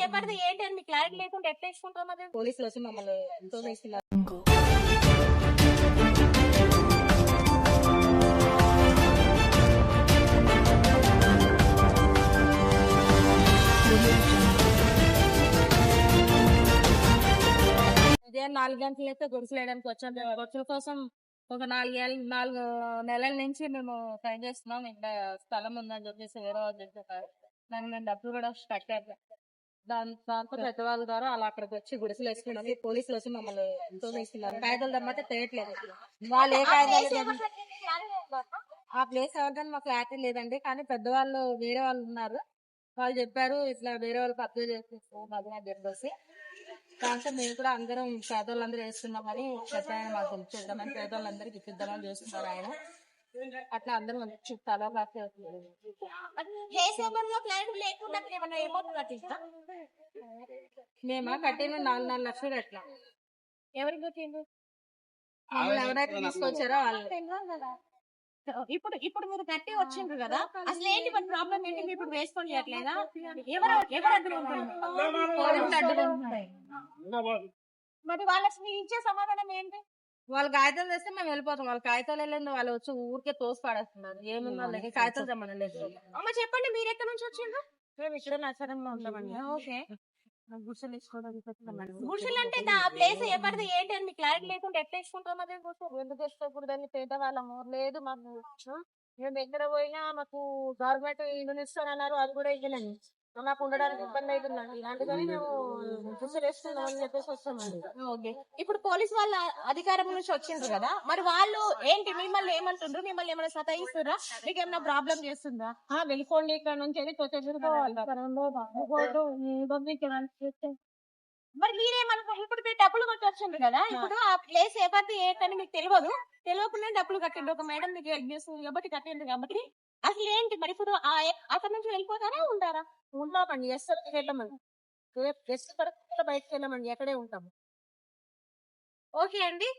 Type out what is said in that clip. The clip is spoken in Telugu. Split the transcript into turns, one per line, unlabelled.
ఎవరిది ఏంటి అని మీకు క్లారిటీ లేకుండా ఎట్లా ఇచ్చుకుంటాం? అది
పోలీసులు వచ్చి మమ్మల్ని ఎంతో చేస్తున్నారు. ఉదయం 4 గంటలు అయితే గొడుసులు వేయడానికి వచ్చాం. మేము గొడుసుల కోసం ఒక 4 నెలల నుంచి మేము ట్రై చేస్తున్నాం. ఇంకా స్థలం ఉందని చెప్పేసి వేరే వాళ్ళు చెప్పారు. దానికి మేము డబ్బులు కూడా కట్టారు. దాంతో పెద్దవాళ్ళ ద్వారా అలా అక్కడికి వచ్చి గుడిసెలు వేసుకున్నాం. పోలీసులు వచ్చి మమ్మల్ని ఎంతో చేస్తున్నారు. కాగితాలు దమ్మంటే తేయట్లేదు. వాళ్ళు ఏ కాగితాలు ఆ ప్లేస్ ఎవరిదని మాకు క్లారిటీ లేదండి. కానీ పెద్దవాళ్ళు వేరే వాళ్ళు ఉన్నారు. వాళ్ళు చెప్పారు ఇట్లా వేరే వాళ్ళకి అప్లై చేసేస్తాం అది అని చెప్పేసి. దాంతో మేము కూడా అందరం పేదవాళ్ళందరూ వేస్తున్నామని చెప్పాయని మాకు తెలిసేద్దామని పేదవాళ్ళందరికీ ఇప్పిద్దామని చేస్తున్నారు ఆయన. అట్లా అందరం చుట్టాలో
క్లారిటీ లేకుండా ఏమన్నా అమౌంట్ కట్టిస్తా
మేమా కట్టిన 4 లక్షలు కట్టినాం.
ఎవరికి కట్టిండు?
మమ్మల్ని ఎవరైతే తీసుకొచ్చారో వాళ్ళు.
ఇప్పుడు మీరు కట్టి వచ్చిండ్రు కదా, అసలు ఏంటి మన ప్రాబ్లం ఏంటి? మీరు ఇప్పుడు వేసుకొని చేయట్లేదా? ఎవరు అడ్డు ఉంటాయి? మరి వాళ్ళకి మీరు ఇచ్చే సమాధానం ఏంటి?
వాళ్ళ కాగితాలు తెస్తే మేము వెళ్ళిపోతాం. వాళ్ళ కాగితాలు వెళ్ళింది వాళ్ళు వచ్చి ఊరికే తోసి పాడేస్తున్నారు. ఏమున్నా కాగితాలు తెమ్మని లేదు.
అమ్మ చెప్పండి, మీరు ఎక్కడి నుంచి వచ్చిండ్రు?
మేము ఇక్కడ నచ్చరంలో ఉంటామండి.
ఓకే,
గుడిసెలు తీసుకోవడానికి
గుడిసెలు అంటే ఆ ప్లేస్ ఎవరిది ఏంటి అని మీకు క్లారిటీ లేకుండా ఎట్లా ఇచ్చుకుంటాం? అదే గుడిసెలు
ఎందుకు ఇష్టకూడదని పేదవాళ్ళము లేదు. మాకు మేము ఎక్కడ పోయినా మాకు గవర్నమెంట్ ఇల్లు ఇస్తానన్నారు, అది కూడా ఇవ్వలేదు. మాకు ఉండడానికి ఇబ్బంది అవుతుందండి. ఇలాంటిదని మేము గుడిసెలు వేస్తున్నాం అని చెప్పేసి వస్తామండి.
ఓకే, ఇప్పుడు పోలీస్ వాళ్ళ అధికారం నుంచి వచ్చిండ్రు కదా, మరి వాళ్ళు ఏంటి మిమ్మల్ని ఏమంటుండ్రు? మిమ్మల్ని ఏమైనా సతాయిస్తురా? మీకు ఏమైనా ప్రాబ్లం చేస్తుందా?
వెళ్ళిపోండి ఇక్కడ నుంచి అని
మరి మీరేమనుకో, ఇప్పుడు మీరు డబ్బులు కొట్టి వచ్చిండ్రు కదా, ఇప్పుడు ఆ ప్లేస్ ఎవరిది ఏంటని మీకు తెలియకుండా డబ్బులు కట్టిండు. ఒక మేడం మీకు హెల్ప్ చేస్తుంది కాబట్టి కట్టిండ్రు కాబట్టి అసలు ఏంటి మరి? ఇప్పుడు అక్కడ నుంచి వెళ్ళిపోతారా ఉంటారా?
ఉంటామండి. వెళ్ళమండి, బయటకు వెళ్ళమండి, ఎక్కడే ఉంటాము.
ఓకే అండి.